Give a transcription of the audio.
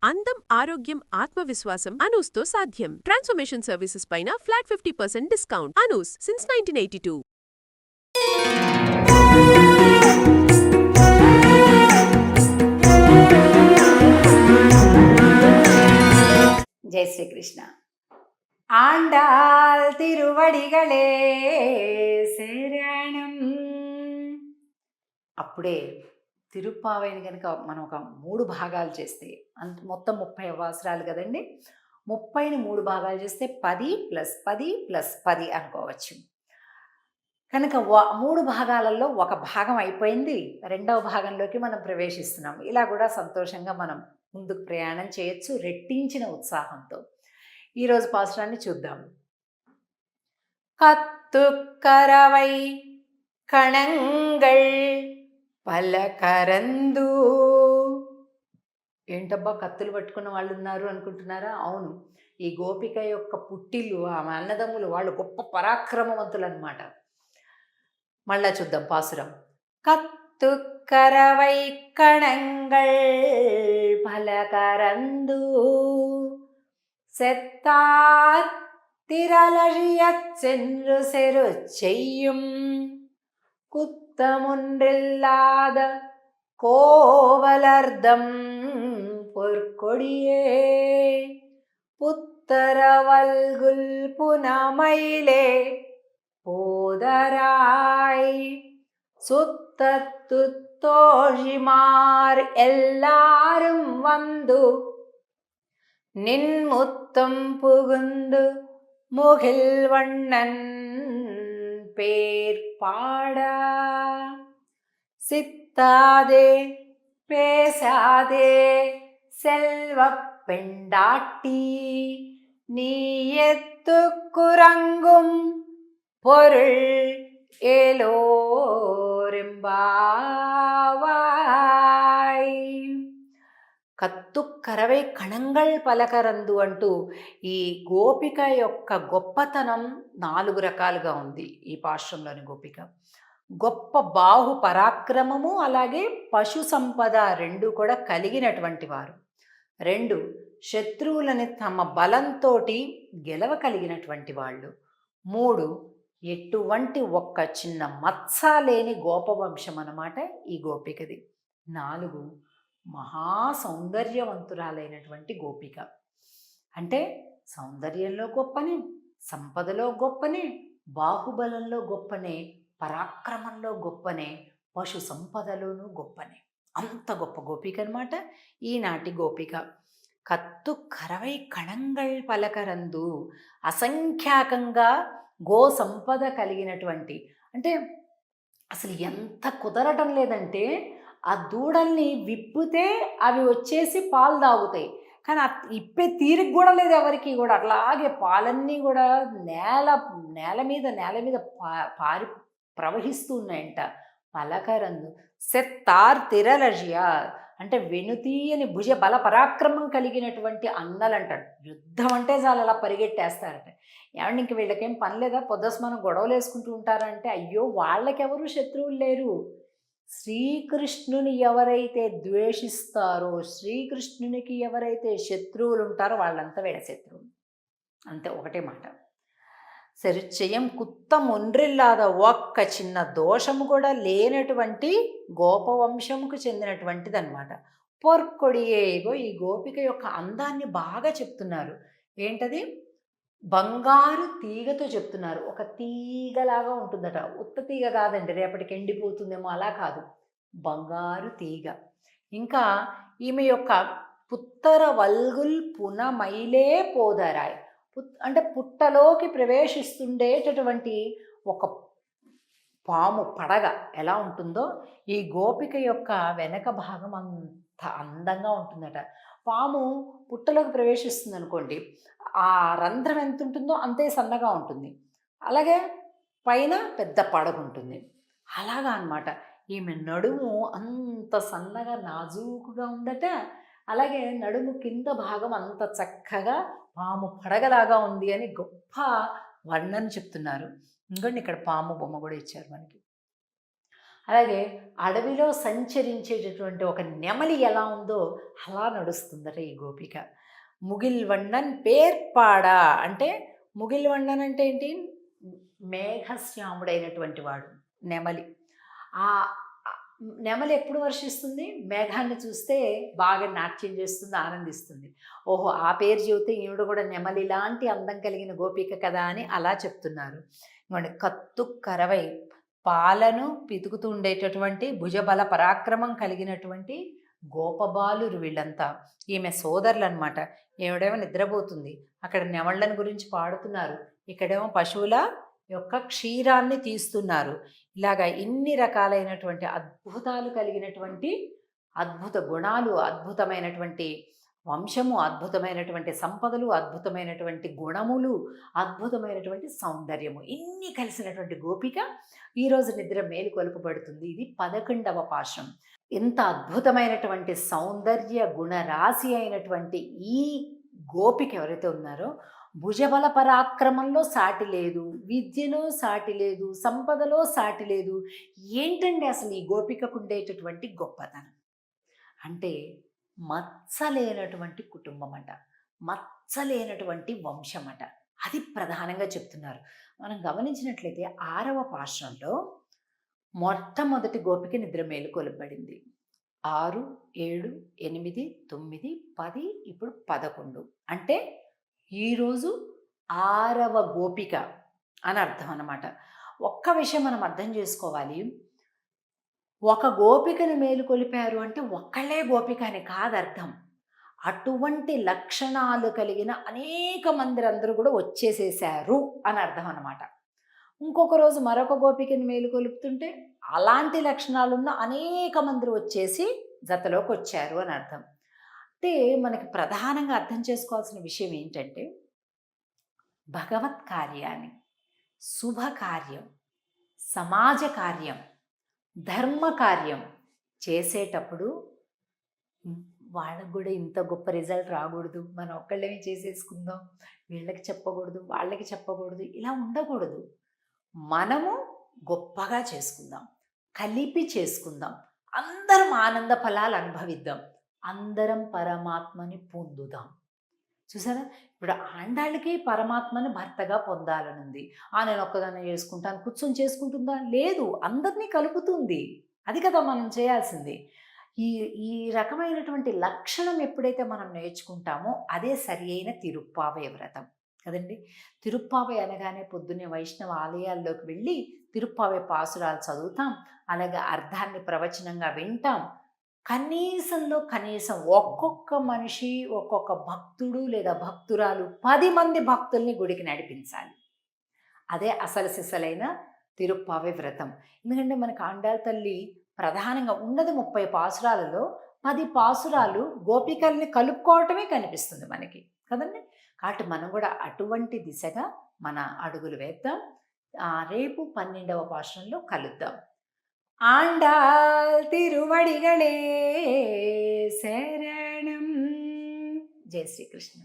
అందం, ఆరోగ్యం, ఆత్మవిశ్వాసం అనూస్తో సాధ్యం. ట్రాన్స్ఫర్మేషన్ సర్వీసెస్ పైన ఫ్లాట్ 50% డిస్కౌంట్. అనూస్ సిన్స్ 1982. జై శ్రీకృష్ణ. ఆండాల్ తిరువడిగలే శరణం. అప్పుడే తిరుప్పావైని కనుక మనం ఒక 3 భాగాలు చేస్తే మొత్తం 30 వాసరాలు కదండి. 30ని 3 భాగాలు చేస్తే 10 + 10 + 10 అనుకోవచ్చు. కనుక 3 భాగాలలో ఒక భాగం అయిపోయింది, రెండవ భాగంలోకి మనం ప్రవేశిస్తున్నాం. ఇలా కూడా సంతోషంగా మనం ముందుకు ప్రయాణం చేయొచ్చు రెట్టించిన ఉత్సాహంతో. ఈరోజు పాసురాన్ని చూద్దాం. కత్తుక్కరవై కణంగళ్ పలకరందు. ఏంటబ్బా కత్తులు పట్టుకున్న వాళ్ళు ఉన్నారు అనుకుంటున్నారా? అవును, ఈ గోపిక యొక్క పుట్టిల్లు, ఆమె అన్నదమ్ములు, వాళ్ళు గొప్ప పరాక్రమవంతులు అన్నమాట. మళ్ళా చూద్దాం పాసురం. కత్తుక్కరవై కణంగళ్ పలకరందు செத்தார் திரளழியச் சென்று செரு செய்யும் குத்தமொன்றில்லாத கோவலர்தம் பொற்கொடியே புத்தரவல்குல் புனமயிலே போதராய் சுத்தத்து தோழிமார் எல்லாரும் வந்து நின்முத்தம் புகுந்து முகில் வண்ணன் பேர் பாடா. சித்தாதே பேசாதே செல்வப் பெண்டாட்டி, நீ எத்துக்குறங்கும் பொருள் ఏలోరింబావాయ్. కత్తుక్కరవై కణంగళ్ పలకరందు అంటూ ఈ గోపిక యొక్క గొప్పతనం 4 రకాలుగా ఉంది. ఈ పాశ్రంలోని గోపిక గొప్ప బాహు పరాక్రమము, అలాగే పశు సంపద 2 కూడా కలిగినటువంటి వారు. 2 శత్రువులని తమ బలంతో గెలవగలిగినటువంటి వాళ్ళు. 3 ఎటువంటి ఒక్క చిన్న మత్స లేని గోపవంశం అన్నమాట ఈ గోపికది. 4 మహా సౌందర్యవంతురాలైనటువంటి గోపిక. అంటే సౌందర్యంలో గొప్పనే, సంపదలో గొప్పనే, బాహుబలంలో గొప్పనే, పరాక్రమంలో గొప్పనే, పశు సంపదలోనూ గొప్పనే. అంత గొప్ప గోపిక అనమాట ఈనాటి గోపిక. కత్తు కరవై కణంగళ్ పలకరందు, అసంఖ్యాకంగా గో సంపద కలిగినటువంటి, అంటే అసలు ఎంత కుదరటం లేదంటే ఆ దూడల్ని విప్పితే అవి వచ్చేసి పాలు తాగుతాయి, కానీ ఇప్పే తీరిక కూడా లేదు ఎవరికి కూడా. అట్లాగే పాలన్నీ కూడా నేల మీద పారి ప్రవహిస్తూ ఉన్నాయంట. పలకరందు సెత్తార్ తిరలజియా అంటే వెనుతీయని భుజ బల పరాక్రమం కలిగినటువంటి అన్నలంటాడు. యుద్ధం అంటే చాలా అలా పరిగెట్టేస్తారట. ఏమంటే ఇంక వీళ్ళకేం పని లేదా, పొద్దస్మానం గొడవలు వేసుకుంటూ ఉంటారంటే, అయ్యో వాళ్ళకెవరు శత్రువులు లేరు. శ్రీకృష్ణుని ఎవరైతే ద్వేషిస్తారో, శ్రీకృష్ణునికి ఎవరైతే శత్రువులు ఉంటారో వాళ్ళంతా వీళ్ళ శత్రువులు. అంతే, ఒకటే మాట. సరిచయం కుత్తం ఒండ్రిల్లాద, ఒక్క చిన్న దోషము కూడా లేనటువంటి గోపవంశముకు చెందినటువంటిది అనమాట. పొర్కొడియేగో ఈ గోపిక యొక్క అందాన్ని బాగా చెప్తున్నారు. ఏంటది? బంగారు తీగతో చెప్తున్నారు. ఒక తీగలాగా ఉంటుందట. ఉత్త తీగ కాదండి, రేపటికి ఎండిపోతుందేమో, అలా కాదు, బంగారు తీగ. ఇంకా ఈమె యొక్క పుత్తర వల్గుల్ పునమైలే పోదరాయ్, అంటే పుట్టలోకి ప్రవేశిస్తుండేటటువంటి ఒక పాము పడగ ఎలా ఉంటుందో ఈ గోపిక యొక్క వెనక భాగం అంత అందంగా ఉంటుందట. పాము పుట్టలోకి ప్రవేశిస్తుంది అనుకోండి, ఆ రంధ్రం ఎంత ఉంటుందో అంతే సన్నగా ఉంటుంది. అలాగే పైన పెద్ద పడగ ఉంటుంది. అలాగా అన్నమాట. ఈమె నడుము అంత సన్నగా నాజూకుగా ఉందట. అలాగే నడుము కింద భాగం అంత చక్కగా పాము పడగలాగా ఉంది అని గొప్ప వర్ణన చెప్తున్నారు. ఇంకోండి, ఇక్కడ పాము బొమ్మ కూడా ఇచ్చారు మనకి. అలాగే అడవిలో సంచరించేటటువంటి ఒక నెమలి ఎలా ఉందో అలా నడుస్తుందట ఈ గోపిక. ముగిల్వಣ್ಣన్ పేర్పాడా అంటే ముగిల్వಣ್ಣన్ అంటే ఏంటి? మేఘశ్యాముడైనటువంటి వాడు నెమలి. ఆ ఆ నెమలి ఎప్పుడు వర్షిస్తుంది? మేఘాన్ని చూస్తే బాగా నాట్యం చేస్తుంది, ఆనందిస్తుంది. ఓహో! ఆ పేరు చెబితే ఈవిడ కూడా నెమలి లాంటి అందం కలిగిన గోపిక కదా అని అలా చెప్తున్నారు. ఇదిగోండి కత్తు కరవై పాలను పితుకుతూ ఉండేటటువంటి భుజబల పరాక్రమం కలిగినటువంటి గోపబాలురు వీళ్ళంతా. ఈమె సోదరులనమాట. ఈవిడేమో నిద్రపోతుంది. అక్కడ నెమళ్ళని గురించి పాడుతున్నారు. ఇక్కడేమో పశువుల యొక్క క్షీరాన్ని తీస్తున్నారు. ఇలాగా ఇన్ని రకాలైనటువంటి అద్భుతాలు కలిగినటువంటి అద్భుత గుణాలు, అద్భుతమైనటువంటి వంశము, అద్భుతమైనటువంటి సంపదలు, అద్భుతమైనటువంటి గుణములు, అద్భుతమైనటువంటి సౌందర్యము ఇన్ని కలిసినటువంటి గోపిక ఈరోజు నిద్ర మేలుకొల్పబడుతుంది. ఇది 11వ పాశం. ఇంత అద్భుతమైనటువంటి సౌందర్య గుణరాశి అయినటువంటి ఈ గోపిక ఎవరైతే ఉన్నారో భుజబల పరాక్రమంలో సాటి లేదు, విద్యలో సాటి లేదు, సంపదలో సాటి లేదు. ఏంటండి అసలు ఈ గోపికకు ఉండేటటువంటి గొప్పతనం అంటే మచ్చలేనటువంటి కుటుంబం అట, మచ్చలేనటువంటి వంశం అట. అది ప్రధానంగా చెప్తున్నారు. మనం గమనించినట్లయితే 6వ పాశంలో మొట్టమొదటి గోపిక నిద్ర మేలుకొల్పబడింది. 6, 7, 8, 9, 10 ఇప్పుడు 11 అంటే ఈరోజు 6వ గోపిక అని అర్థం అన్నమాట. ఒక్క విషయం మనం అర్థం చేసుకోవాలి. ఒక గోపికను మేలుకొలిపారు అంటే ఒక్కళ్ళే గోపిక అని కాదు అర్థం. అటువంటి లక్షణాలు కలిగిన అనేక మంది అందరూ కూడా వచ్చేసేసారు అని అర్థం అన్నమాట. ఇంకొక రోజు మరొక గోపికని మేలుకొలుపుతుంటే అలాంటి లక్షణాలున్న అనేక మంది వచ్చేసి జతలోకి వచ్చారు అని అర్థం. అంటే మనకి ప్రధానంగా అర్థం చేసుకోవాల్సిన విషయం ఏంటంటే భగవత్ కార్యాన్ని, శుభకార్యం, సమాజ కార్యం, ధర్మ కార్యం చేసేటప్పుడు వాళ్ళకు కూడా ఇంత గొప్ప రిజల్ట్ రాకూడదు, మనం ఒక్కళ్ళమే చేసేసుకుందాం, వీళ్ళకి చెప్పకూడదు, వాళ్ళకి చెప్పకూడదు, ఇలా ఉండకూడదు. మనము గొప్పగా చేసుకుందాం, కలిపి చేసుకుందాం, అందరం ఆనంద ఫలాలు అనుభవిద్దాం, అందరం పరమాత్మని పొందుదాం. చూసారా, ఇప్పుడు ఆండాళ్ళకి పరమాత్మని భర్తగా పొందాలనుంది. నేను ఒక్కదాన్ని చేసుకుంటాను, కూర్చొని చేసుకుంటుందా? లేదు, అందరినీ కలుపుతుంది. అది కదా మనం చేయాల్సింది. ఈ ఈ రకమైనటువంటి లక్షణం ఎప్పుడైతే మనం నేర్చుకుంటామో అదే సరి అయిన తిరుప్పావై వ్రతం కదండి. తిరుప్పావై అనగానే పొద్దున్నే వైష్ణవ ఆలయాల్లోకి వెళ్ళి తిరుప్పావై పాసురాలు చదువుతాం, అలాగే అర్థాన్ని ప్రవచనంగా వింటాం. కనీసంలో కనీసం ఒక్కొక్క మనిషి, ఒక్కొక్క భక్తుడు లేదా భక్తురాలు 10 మంది భక్తుల్ని గుడికి నడిపించాలి. అదే అసలు సిసలైన తిరుప్పావై వ్రతం. ఎందుకంటే మనకు ఆండాళ్ళ తల్లి ప్రధానంగా ఉన్నది 30 పాసురాలలో 10 పాసురాలు గోపికల్ని కలుపుకోవటమే కనిపిస్తుంది మనకి కదండి. కాబట్టి మనం కూడా అటువంటి దిశగా మన అడుగులు వేద్దాం. రేపు 12వ పాశంలో కలుద్దాం. ఆండాళ్ తిరువడిగళే శరణం. జై శ్రీకృష్ణ.